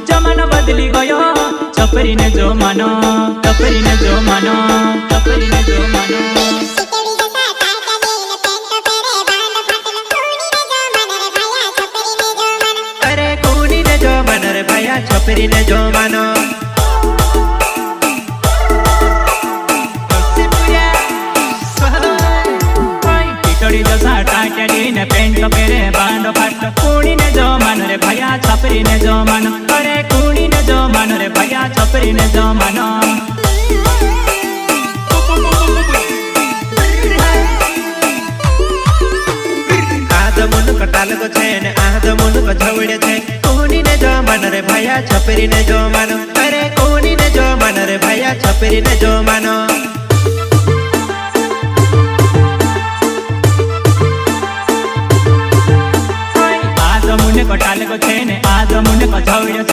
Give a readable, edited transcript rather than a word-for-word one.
जमानो बदली गयो छपरी ने जो मानो छपरी ने जो मानो छपरी ने जो मानो अरे कूनी ने जो मानो रे भैया छपरी ने जो मानो पेंट पेरे बांडो फाट कूनी ने जो मानो रे भैया छपरी ने जो मानो अरे कूनी ने जो मानो रे भैया छपरी ने जो मानो आज मुन कटाल को छे ने आज मुन को झवड़े छे कूनी ने जो मानो रे भैया छपरी ने जो मानो अरे कूनी ने जो मानो रे भैया छपरी ने जो मानो मुने को टाले को छे ने आज मुने को झवड़े